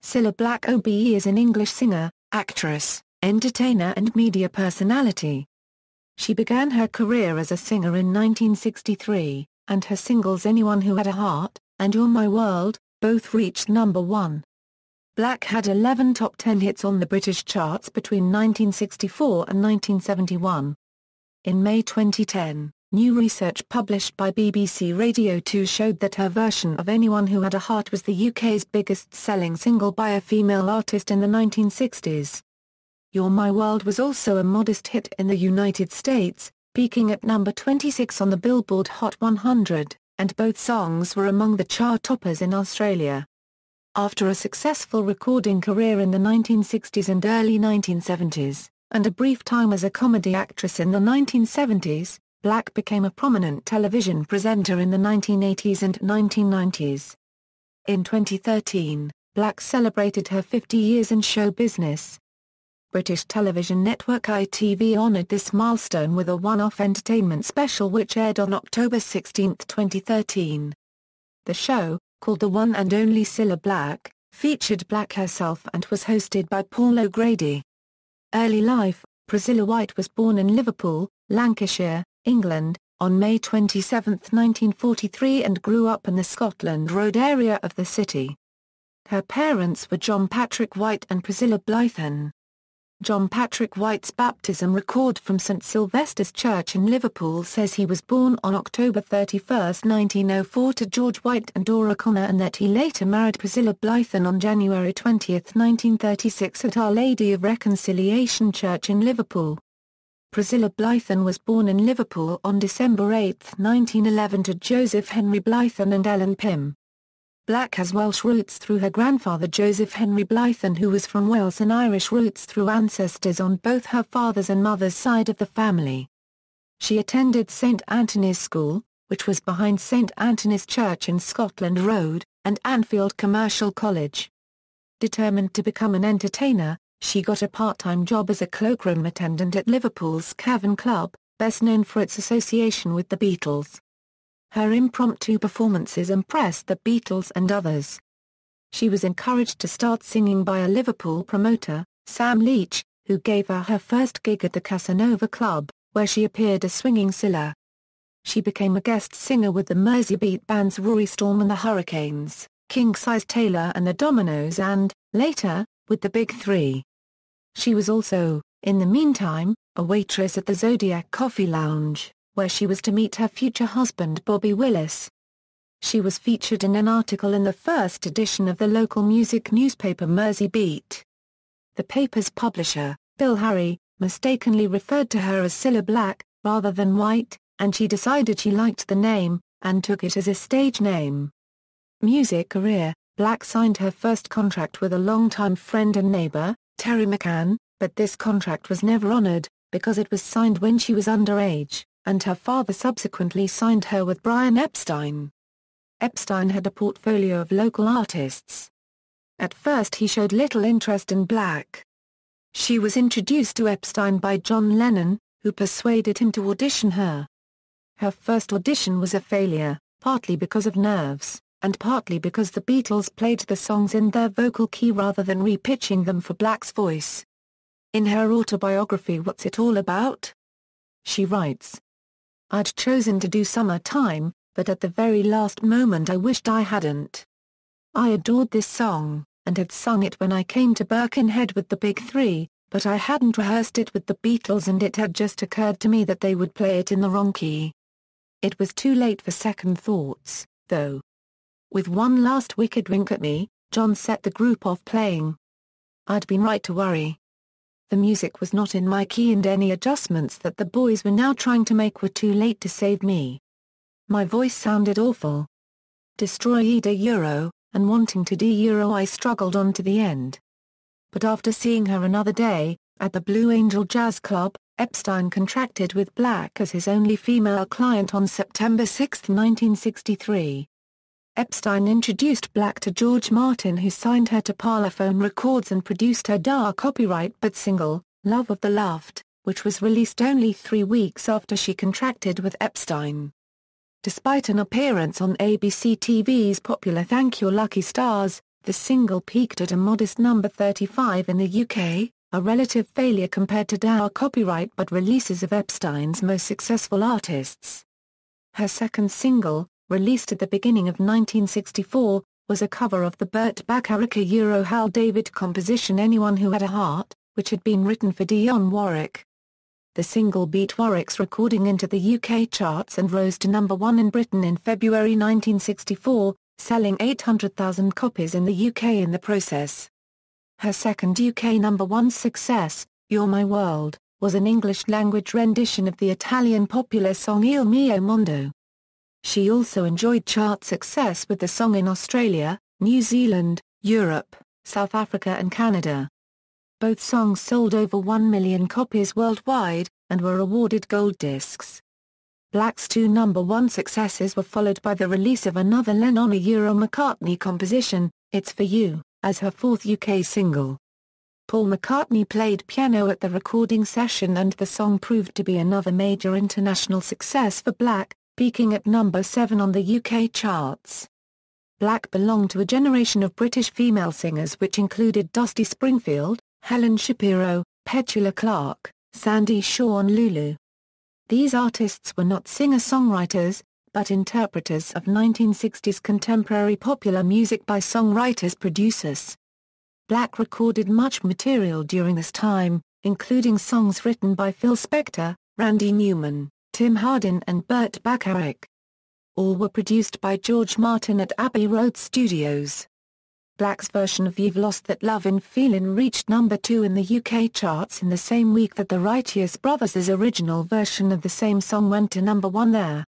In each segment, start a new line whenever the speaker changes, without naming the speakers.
Cilla Black OBE is an English singer, actress, entertainer and media personality. She began her career as a singer in 1963, and her singles Anyone Who Had a Heart and You're My World both reached #1. Black had 11 top 10 hits on the British charts between 1964 and 1971. In May 2010, new research published by BBC Radio 2 showed that her version of Anyone Who Had a Heart was the UK's biggest-selling single by a female artist in the 1960s. You're My World was also a modest hit in the United States, peaking at number 26 on the Billboard Hot 100, and both songs were among the chart toppers in Australia. After a successful recording career in the 1960s and early 1970s, and a brief time as a comedy actress in the 1970s, Black became a prominent television presenter in the 1980s and 1990s. In 2013, Black celebrated her 50 years in show business. British television network ITV honoured this milestone with a one-off entertainment special which aired on October 16, 2013. The show, called The One and Only Cilla Black, featured Black herself and was hosted by Paul O'Grady. Early life: Priscilla White was born in Liverpool, Lancashire, England, on May 27, 1943 and grew up in the Scotland Road area of the city. Her parents were John Patrick White and Priscilla Blythen. John Patrick White's baptism record from St Sylvester's Church in Liverpool says he was born on October 31, 1904 to George White and Dora Connor, and that he later married Priscilla Blythen on January 20, 1936 at Our Lady of Reconciliation Church in Liverpool. Priscilla Blythen was born in Liverpool on December 8, 1911 to Joseph Henry Blythen and Ellen Pym. Black has Welsh roots through her grandfather Joseph Henry Blythen, who was from Wales, and Irish roots through ancestors on both her father's and mother's side of the family. She attended St Anthony's School, which was behind St Anthony's Church in Scotland Road, and Anfield Commercial College. Determined to become an entertainer, she got a part-time job as a cloakroom attendant at Liverpool's Cavern Club, best known for its association with the Beatles. Her impromptu performances impressed the Beatles and others. She was encouraged to start singing by a Liverpool promoter, Sam Leach, who gave her her first gig at the Casanova Club, where she appeared as swinging Cilla. She became a guest singer with the Merseybeat bands Rory Storm and the Hurricanes, King Size Taylor and the Dominoes, and, later, with the Big Three. She was also, in the meantime, a waitress at the Zodiac Coffee Lounge, where she was to meet her future husband Bobby Willis. She was featured in an article in the first edition of the local music newspaper Merseybeat. The paper's publisher, Bill Harry, mistakenly referred to her as Cilla Black, rather than White, and she decided she liked the name, and took it as a stage name. Music career: Black signed her first contract with a longtime friend and neighbor, Terry McCann, but this contract was never honored, because it was signed when she was underage, and her father subsequently signed her with Brian Epstein. Epstein had a portfolio of local artists. At first he showed little interest in Black. She was introduced to Epstein by John Lennon, who persuaded him to audition her. Her first audition was a failure, partly because of nerves, and partly because the Beatles played the songs in their vocal key rather than re-pitching them for Black's voice. In her autobiography What's It All About? She writes, "I'd chosen to do Summertime, but at the very last moment I wished I hadn't. I adored this song, and had sung it when I came to Birkenhead with the Big Three, but I hadn't rehearsed it with the Beatles, and it had just occurred to me that they would play it in the wrong key. It was too late for second thoughts, though. With one last wicked wink at me, John set the group off playing. I'd been right to worry. The music was not in my key, and any adjustments that the boys were now trying to make were too late to save me. My voice sounded awful. Destroy Euro, and wanting to de-Euro I struggled on to the end." But after seeing her another day, at the Blue Angel Jazz Club, Epstein contracted with Black as his only female client on September 6, 1963. Epstein introduced Black to George Martin, who signed her to Parlophone Records and produced her dark copyright but single, Love of the Loved, which was released only 3 weeks after she contracted with Epstein. Despite an appearance on ABC TV's popular Thank Your Lucky Stars, The single peaked at a modest number 35 in the UK, a relative failure compared to dour copyright but releases of Epstein's most successful artists. Her second single, released at the beginning of 1964, was a cover of the Burt Bacharach Hal David composition Anyone Who Had a Heart, which had been written for Dionne Warwick. The single beat Warwick's recording into the UK charts and rose to number 1 in Britain in February 1964, selling 800,000 copies in the UK in the process. Her second UK number 1 success, You're My World, was an English-language rendition of the Italian popular song Il Mio Mondo. She also enjoyed chart success with the song in Australia, New Zealand, Europe, South Africa and Canada. Both songs sold over 1 million copies worldwide, and were awarded gold discs. Black's two number 1 successes were followed by the release of another Lennon-McCartney composition, It's For You, as her fourth UK single. Paul McCartney played piano at the recording session and the song proved to be another major international success for Black, peaking at number 7 on the UK charts. Black belonged to a generation of British female singers which included Dusty Springfield, Helen Shapiro, Petula Clark, Sandy Shaw and Lulu. These artists were not singer-songwriters, but interpreters of 1960s contemporary popular music by songwriters-producers. Black recorded much material during this time, including songs written by Phil Spector, Randy Newman, Tim Hardin and Burt Bacharach. All were produced by George Martin at Abbey Road Studios. Black's version of You've Lost That Lovin' Feelin' reached number 2 in the UK charts in the same week that the Righteous Brothers' original version of the same song went to number 1 there.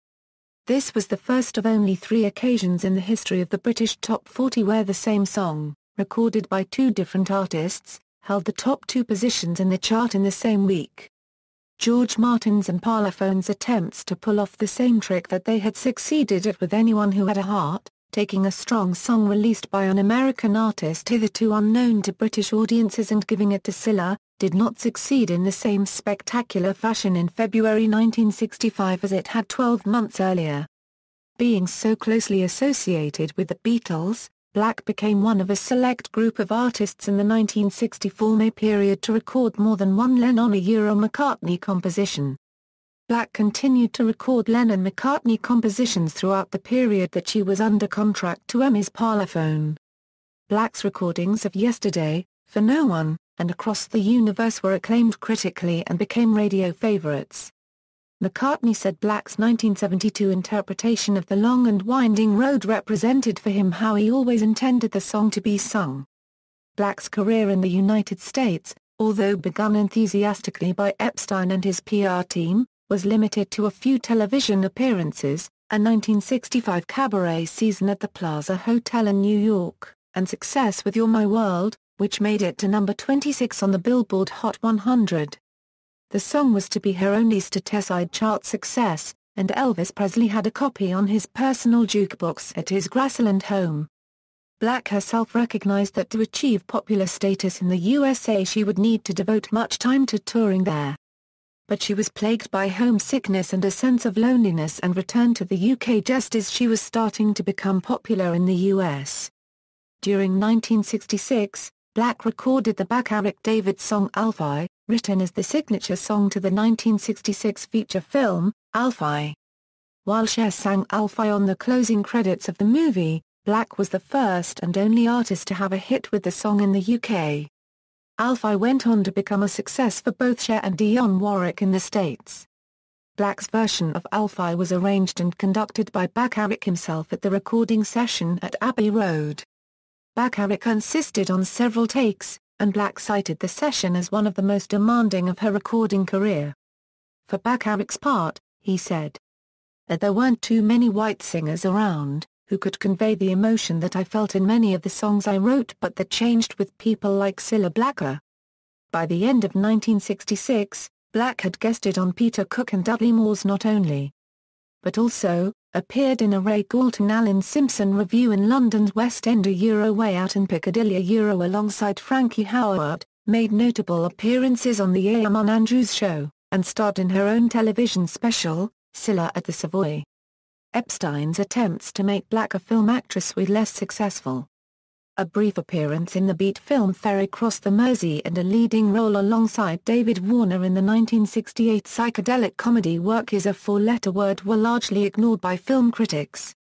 This was the first of only 3 occasions in the history of the British Top 40 where the same song, recorded by 2 different artists, held the top 2 positions in the chart in the same week. George Martin's and Parlophone's attempts to pull off the same trick that they had succeeded at with Anyone Who Had a Heart, taking a strong song released by an American artist hitherto unknown to British audiences and giving it to Cilla, did not succeed in the same spectacular fashion in February 1965 as it had 12 months earlier. Being so closely associated with the Beatles, Black became one of a select group of artists in the 1964 May period to record more than one Lennon-McCartney composition. Black continued to record Lennon-McCartney compositions throughout the period that she was under contract to EMI's Parlophone. Black's recordings of Yesterday, For No One, and Across the Universe were acclaimed critically and became radio favorites. McCartney said Black's 1972 interpretation of The Long and Winding Road represented for him how he always intended the song to be sung. Black's career in the United States, although begun enthusiastically by Epstein and his PR team, was limited to a few television appearances, a 1965 cabaret season at the Plaza Hotel in New York, and success with You're My World, which made it to number 26 on the Billboard Hot 100. The song was to be her only stateside chart success, and Elvis Presley had a copy on his personal jukebox at his Graceland home. Black herself recognized that to achieve popular status in the USA she would need to devote much time to touring there. But she was plagued by homesickness and a sense of loneliness and returned to the UK just as she was starting to become popular in the US. During 1966, Black recorded the Bacharach David song Alfie, written as the signature song to the 1966 feature film, Alfie. While Cher sang Alfie on the closing credits of the movie, Black was the first and only artist to have a hit with the song in the UK. Alfie went on to become a success for both Cher and Dionne Warwick in the States. Black's version of Alfie was arranged and conducted by Bacharach himself at the recording session at Abbey Road. Bacharach insisted on several takes, and Black cited the session as one of the most demanding of her recording career. For Bacharach's part, he said, "There weren't too many white singers around who could convey the emotion that I felt in many of the songs I wrote but that changed with people like Cilla Black OBE." By the end of 1966, Black had guested on Peter Cook and Dudley Moore's Not Only, but also appeared in a Ray Galton Alan Simpson review in London's West End Way Out in Piccadilly alongside Frankie Howerd, made notable appearances on the Eamon Andrews Show, and starred in her own television special, Cilla at the Savoy. Epstein's attempts to make Black a film actress were less successful. a brief appearance in the Beat film Ferry Cross the Mersey and a leading role alongside David Warner in the 1968 psychedelic comedy Work Is a Four-Letter Word were largely ignored by film critics.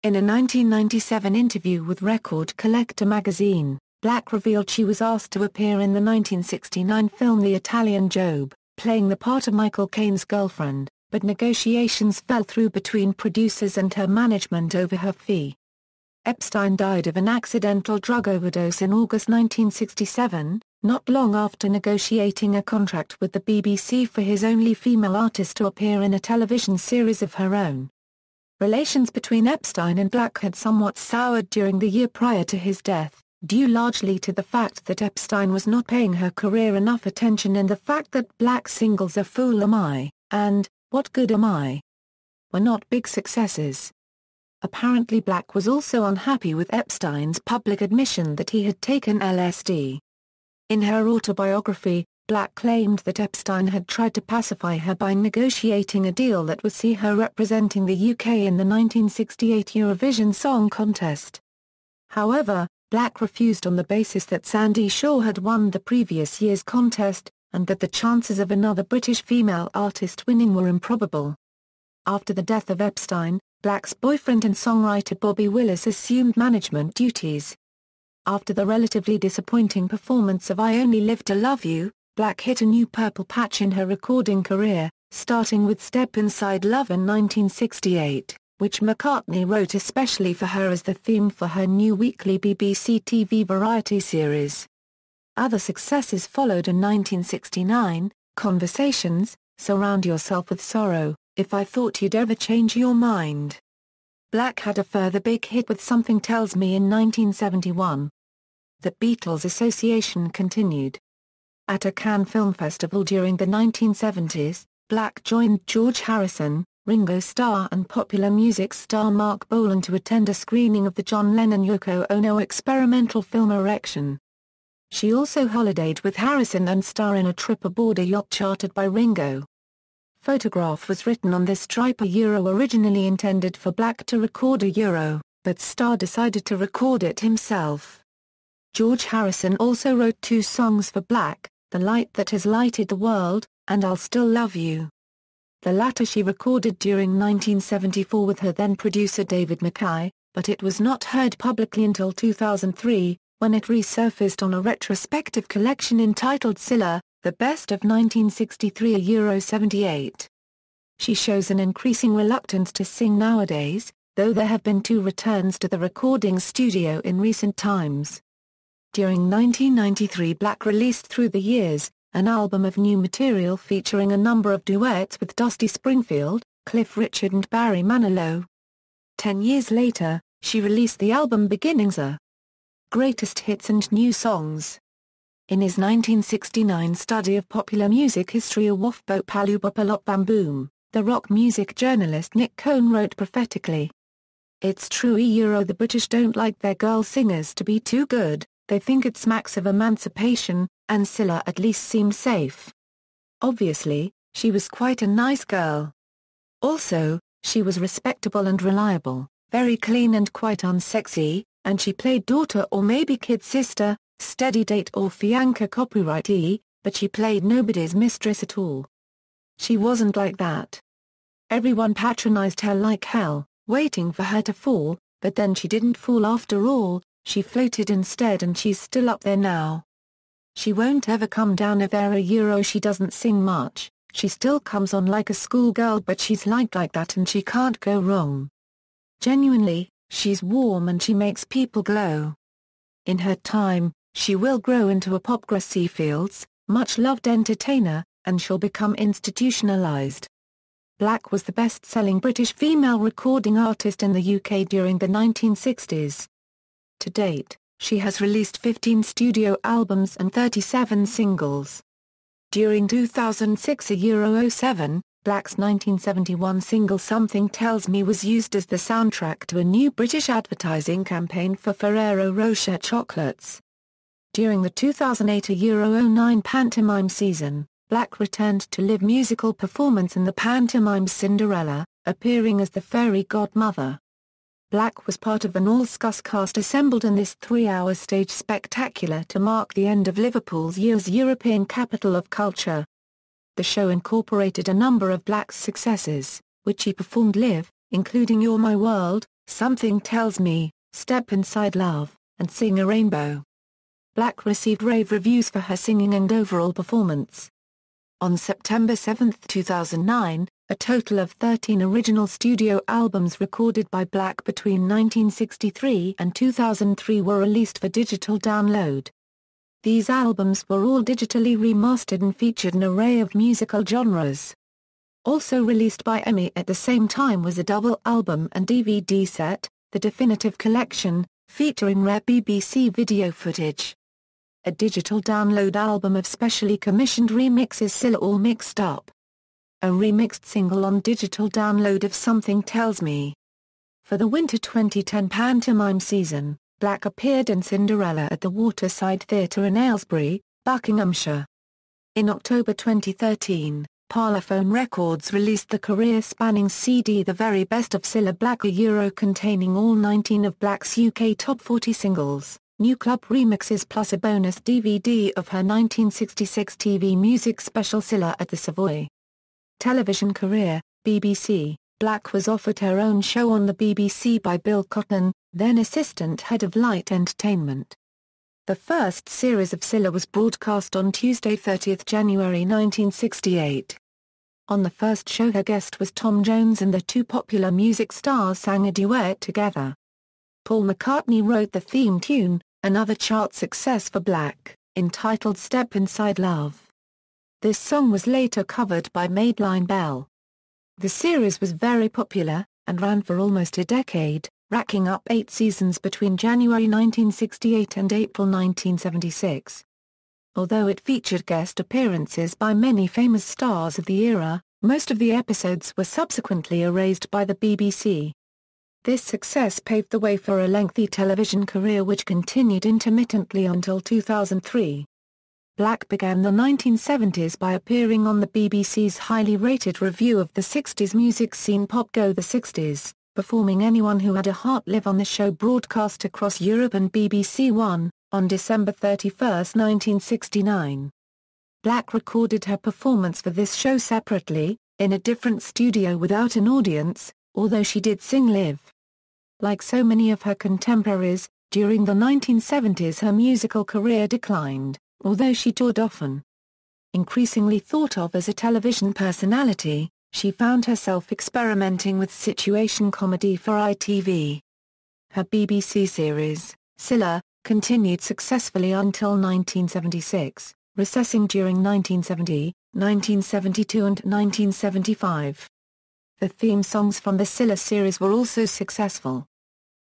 In a 1997 interview with Record Collector magazine, Black revealed she was asked to appear in the 1969 film The Italian Job, playing the part of Michael Caine's girlfriend, but negotiations fell through between producers and her management over her fee. Epstein died of an accidental drug overdose in August 1967, not long after negotiating a contract with the BBC for his only female artist to appear in a television series of her own. Relations between Epstein and Black had somewhat soured during the year prior to his death, due largely to the fact that Epstein was not paying her career enough attention and the fact that Black's singles A Fool Am I, and What Good Am I were not big successes. Apparently Black was also unhappy with Epstein's public admission that he had taken LSD. In her autobiography, Black claimed that Epstein had tried to pacify her by negotiating a deal that would see her representing the UK in the 1968 Eurovision Song Contest. However, Black refused on the basis that Sandy Shaw had won the previous year's contest, and that the chances of another British female artist winning were improbable. After the death of Epstein, Black's boyfriend and songwriter Bobby Willis assumed management duties. After the relatively disappointing performance of I Only Live to Love You, Black hit a new purple patch in her recording career, starting with Step Inside Love in 1968, which McCartney wrote especially for her as the theme for her new weekly BBC TV variety series. Other successes followed in 1969, Conversations, Surround Yourself with Sorrow, If I Thought You'd Ever Change Your Mind. Black had a further big hit with Something Tells Me in 1971. The Beatles association continued. At a Cannes Film Festival during the 1970s, Black joined George Harrison, Ringo Starr and popular music star Mark Bolan to attend a screening of the John Lennon-Yoko Ono experimental film Erection. She also holidayed with Harrison and Starr in a trip aboard a yacht chartered by Ringo. Photograph was written on this stripe originally intended for Black to record but Starr decided to record it himself. George Harrison also wrote two songs for Black, The Light That Has Lighted the World, and I'll Still Love You. The latter she recorded during 1974 with her then-producer David Mackay, but it was not heard publicly until 2003, when it resurfaced on a retrospective collection entitled Cilla, The Best of 1963 €78. She shows an increasing reluctance to sing nowadays, though there have been 2 returns to the recording studio in recent times. During 1993 Black released Through the Years, an album of new material featuring a number of duets with Dusty Springfield, Cliff Richard and Barry Manilow. 10 years later, she released the album Beginnings, A Greatest Hits and New Songs. In his 1969 study of popular music history Awofbo Palubopalop Bamboom, the rock music journalist Nick Cohn wrote prophetically, "It's true the British don't like their girl singers to be too good, they think it smacks of emancipation, and Cilla at least seemed safe. Obviously, she was quite a nice girl. Also, she was respectable and reliable, very clean and quite unsexy, and she played daughter or maybe kid sister, steady date or fiancé copyrightee, but she played nobody's mistress at all. She wasn't like that. Everyone patronized her like hell, waiting for her to fall, but then she didn't fall after all, she floated instead and she's still up there now. She won't ever come down if she doesn't sing much, she still comes on like a schoolgirl but she's like that and she can't go wrong. Genuinely, she's warm and she makes people glow. In her time, she will grow into a pop Gracie Fields, much-loved entertainer, and she'll become institutionalized." Black was the best-selling British female recording artist in the UK during the 1960s. To date, she has released 15 studio albums and 37 singles. During 2006 €07, Black's 1971 single Something Tells Me was used as the soundtrack to a new British advertising campaign for Ferrero Rocher chocolates. During the 2008 €09 pantomime season, Black returned to live musical performance in the pantomime Cinderella, appearing as the fairy godmother. Black was part of an all-Scus cast assembled in this 3-hour stage spectacular to mark the end of Liverpool's year as European Capital of Culture. The show incorporated a number of Black's successes, which he performed live, including You're My World, Something Tells Me, Step Inside Love, and Sing a Rainbow. Black received rave reviews for her singing and overall performance. On September 7, 2009, a total of 13 original studio albums recorded by Black between 1963 and 2003 were released for digital download. These albums were all digitally remastered and featured an array of musical genres. Also released by EMI at the same time was a double album and DVD set, The Definitive Collection, featuring rare BBC video footage. A digital download album of specially commissioned remixes Cilla All Mixed Up. A remixed single on digital download of Something Tells Me. For the winter 2010 pantomime season, Black appeared in Cinderella at the Waterside Theatre in Aylesbury, Buckinghamshire. In October 2013, Parlophone Records released the career-spanning CD The Very Best of Cilla Black OBE containing all 19 of Black's UK Top 40 singles, new club remixes plus a bonus DVD of her 1966 TV music special Cilla at the Savoy. Television career, BBC. Black was offered her own show on the BBC by Bill Cotton, then assistant head of Light Entertainment. The first series of Cilla was broadcast on Tuesday 30 January 1968. On the first show her guest was Tom Jones and the two popular music stars sang a duet together. Paul McCartney wrote the theme tune, another chart success for Black, entitled Step Inside Love. This song was later covered by Madeline Bell. The series was very popular, and ran for almost a decade, racking up 8 seasons between January 1968 and April 1976. Although it featured guest appearances by many famous stars of the era, most of the episodes were subsequently erased by the BBC. This success paved the way for a lengthy television career which continued intermittently until 2003. Black began the 1970s by appearing on the BBC's highly rated review of the 60s music scene Pop Go the 60s, performing Anyone Who Had a Heart Live on the show broadcast across Europe and BBC One, on December 31, 1969. Black recorded her performance for this show separately, in a different studio without an audience, although she did sing live. Like so many of her contemporaries, during the 1970s her musical career declined, although she toured often. Increasingly thought of as a television personality, she found herself experimenting with situation comedy for ITV. Her BBC series, Cilla, continued successfully until 1976, recessing during 1970, 1972 and 1975. The theme songs from the Cilla series were also successful.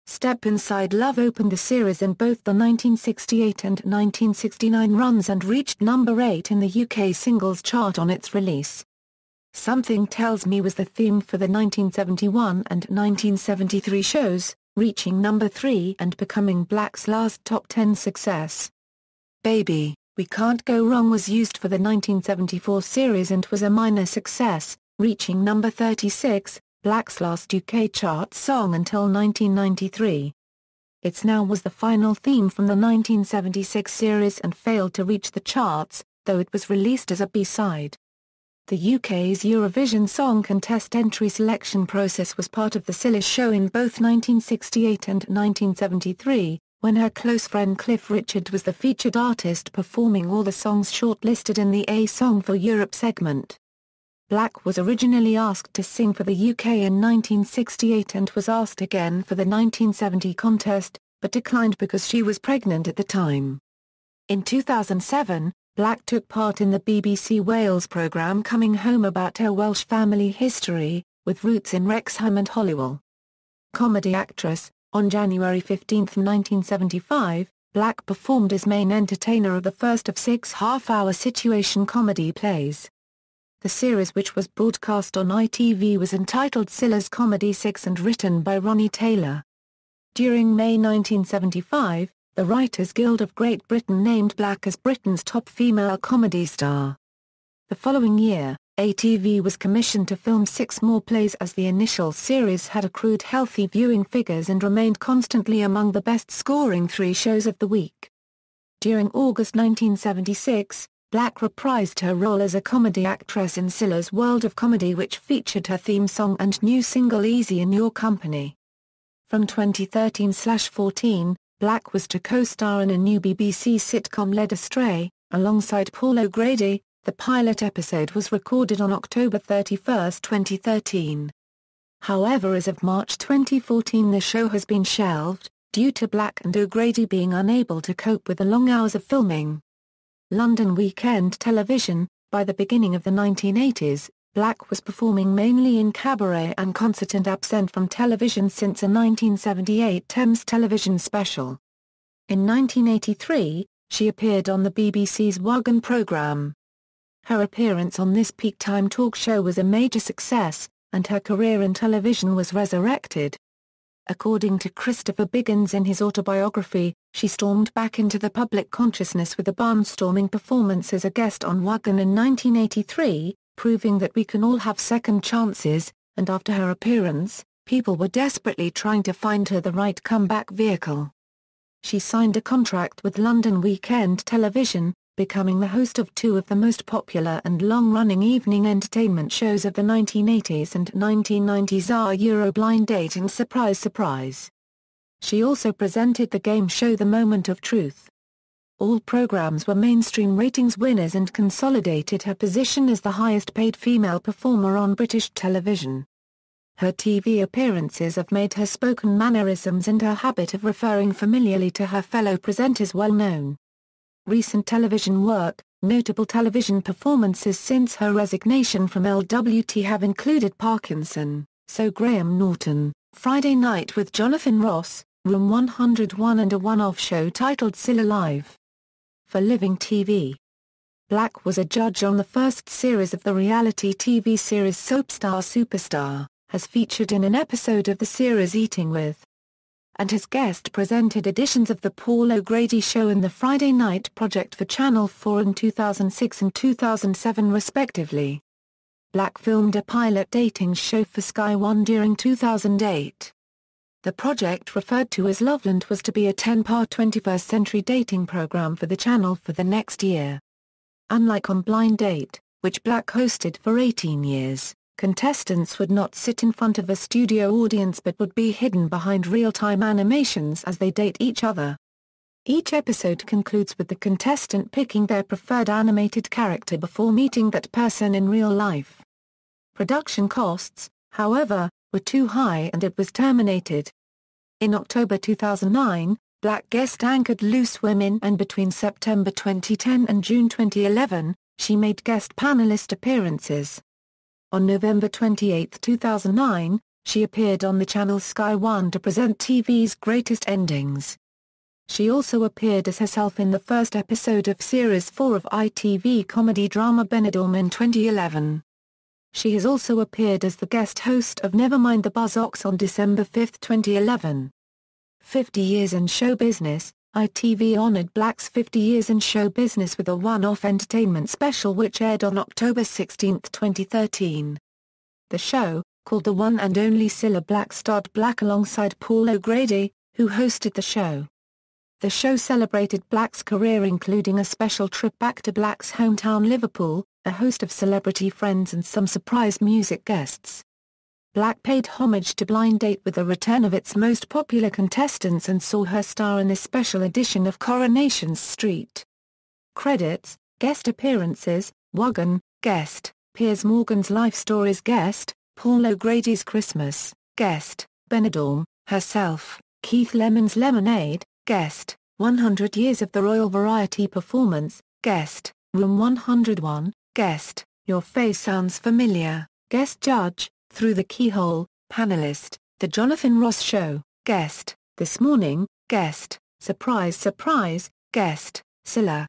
Step Inside Love opened the series in both the 1968 and 1969 runs and reached number 8 in the UK singles chart on its release. Something Tells Me was the theme for the 1971 and 1973 shows, reaching number 3 and becoming Black's last top 10 success. Baby, We Can't Go Wrong was used for the 1974 series and was a minor success, reaching number 36, Black's last UK chart song until 1993. It's Now was the final theme from the 1976 series and failed to reach the charts, though it was released as a B-side. The UK's Eurovision Song Contest entry selection process was part of the Cilla show in both 1968 and 1973, when her close friend Cliff Richard was the featured artist performing all the songs shortlisted in the A Song for Europe segment. Black was originally asked to sing for the UK in 1968 and was asked again for the 1970 contest, but declined because she was pregnant at the time. In 2007, Black took part in the BBC Wales programme Coming Home about her Welsh family history, with roots in Wrexham and Holywell. Comedy actress, on January 15, 1975, Black performed as main entertainer of the first of 6 half-hour situation comedy plays. The series, which was broadcast on ITV, was entitled Cilla's Comedy 6 and written by Ronnie Taylor. During May 1975, the Writers' Guild of Great Britain named Black as Britain's top female comedy star. The following year, ATV was commissioned to film 6 more plays as the initial series had accrued healthy viewing figures and remained constantly among the best-scoring 3 shows of the week. During August 1976, Black reprised her role as a comedy actress in Cilla's World of Comedy, which featured her theme song and new single Easy in Your Company. From 2013/14, Black was to co-star in a new BBC sitcom Led Astray, alongside Paul O'Grady. The pilot episode was recorded on October 31, 2013. However, as of March 2014, the show has been shelved, due to Black and O'Grady being unable to cope with the long hours of filming. London weekend television. By the beginning of the 1980s, Black was performing mainly in cabaret and concert and absent from television since a 1978 Thames television special. In 1983, she appeared on the BBC's Wagon programme. Her appearance on this peak-time talk show was a major success, and her career in television was resurrected. According to Christopher Biggins in his autobiography, she stormed back into the public consciousness with a barnstorming performance as a guest on Wagon in 1983, proving that we can all have second chances, and after her appearance, people were desperately trying to find her the right comeback vehicle. She signed a contract with London Weekend Television, becoming the host of 2 of the most popular and long-running evening entertainment shows of the 1980s and 1990s are Euro Blind Date and Surprise Surprise. She also presented the game show The Moment of Truth. All programs were mainstream ratings winners and consolidated her position as the highest-paid female performer on British television. Her TV appearances have made her spoken mannerisms and her habit of referring familiarly to her fellow presenters well known. Recent television work. Notable television performances since her resignation from LWT have included Parkinson, So Graham Norton, Friday Night with Jonathan Ross, Room 101 and a one-off show titled Cilla Live. For Living TV. Black was a judge on the first series of the reality TV series Soapstar Superstar, has featured in an episode of the series Eating With, and has guest-presented editions of The Paul O'Grady Show and The Friday Night Project for Channel 4 in 2006 and 2007 respectively. Black filmed a pilot dating show for Sky One during 2008. The project, referred to as Loveland, was to be a 10-part 21st century dating program for the channel for the next year. Unlike on Blind Date, which Black hosted for 18 years, contestants would not sit in front of a studio audience but would be hidden behind real-time animations as they date each other. Each episode concludes with the contestant picking their preferred animated character before meeting that person in real life. Production costs, however, were too high and it was terminated. In October 2009, Black guest-anchored Loose Women, and between September 2010 and June 2011, she made guest panelist appearances. On November 28, 2009, she appeared on the channel Sky One to present TV's Greatest Endings. She also appeared as herself in the first episode of Series 4 of ITV comedy drama Benidorm in 2011. She has also appeared as the guest host of Nevermind the Buzzcocks on December 5, 2011. 50 Years in Show Business. ITV honored Black's 50 Years in Show Business with a one-off entertainment special which aired on October 16, 2013. The show, called The One and Only Cilla Black, starred Black alongside Paul O'Grady, who hosted the show. The show celebrated Black's career, including a special trip back to Black's hometown Liverpool, a host of celebrity friends and some surprise music guests. Black paid homage to Blind Date with the return of its most popular contestants and saw her star in this special edition of Coronation Street. Credits: guest appearances, Wagon, guest, Piers Morgan's Life Stories, guest, Paul O'Grady's Christmas, guest, Benidorm, herself, Keith Lemon's Lemonade, guest, 100 Years of the Royal Variety Performance, guest, Room 101, guest, Your Face Sounds Familiar, guest judge, Through the Keyhole, panelist, The Jonathan Ross Show, guest, This Morning, guest, Surprise Surprise, guest, Cilla.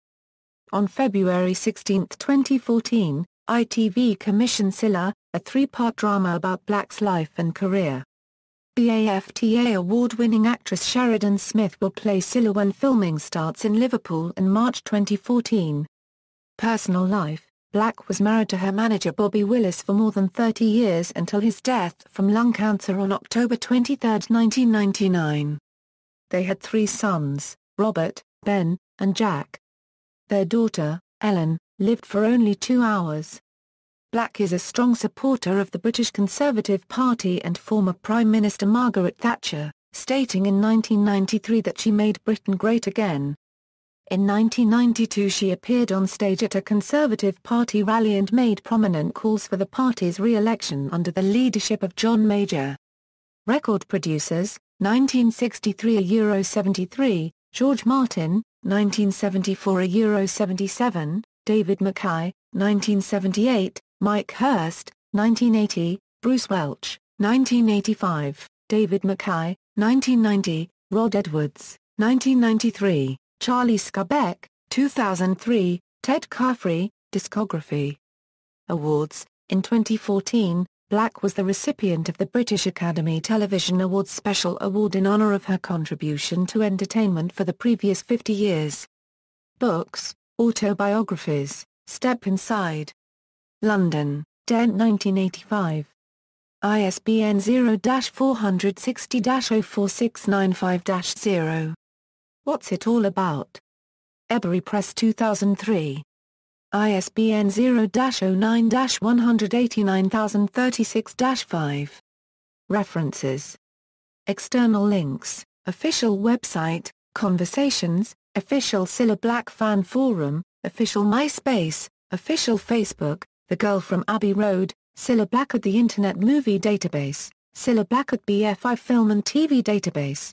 On February 16, 2014, ITV commissioned Cilla, a 3-part drama about Black's life and career. BAFTA award-winning actress Sheridan Smith will play Cilla when filming starts in Liverpool in March 2014. Personal life. Black was married to her manager Bobby Willis for more than 30 years until his death from lung cancer on October 23, 1999. They had 3 sons, Robert, Ben, and Jack. Their daughter, Ellen, lived for only 2 hours. Black is a strong supporter of the British Conservative Party and former Prime Minister Margaret Thatcher, stating in 1993 that she made Britain great again. In 1992 she appeared on stage at a Conservative Party rally and made prominent calls for the party's re-election under the leadership of John Major. Record producers, 1963 Euro 73, George Martin, 1974 Euro 77, David Mackay, 1978, Mike Hurst, 1980, Bruce Welch, 1985, David Mackay, 1990, Rod Edwards, 1993. Charlie Scabeck, 2003, Ted Caffrey, Discography. Awards. In 2014, Black was the recipient of the British Academy Television Awards Special Award in honour of her contribution to entertainment for the previous 50 years. Books, autobiographies, Step Inside. London, Dent 1985. ISBN 0-460-04695-0. What's It All About? Ebury Press 2003. ISBN 0-09-189036-5. References. External links, official website, conversations, official Cilla Black fan forum, official MySpace, official Facebook, The Girl from Abbey Road, Cilla Black at the Internet Movie Database, Cilla Black at BFI Film and TV Database.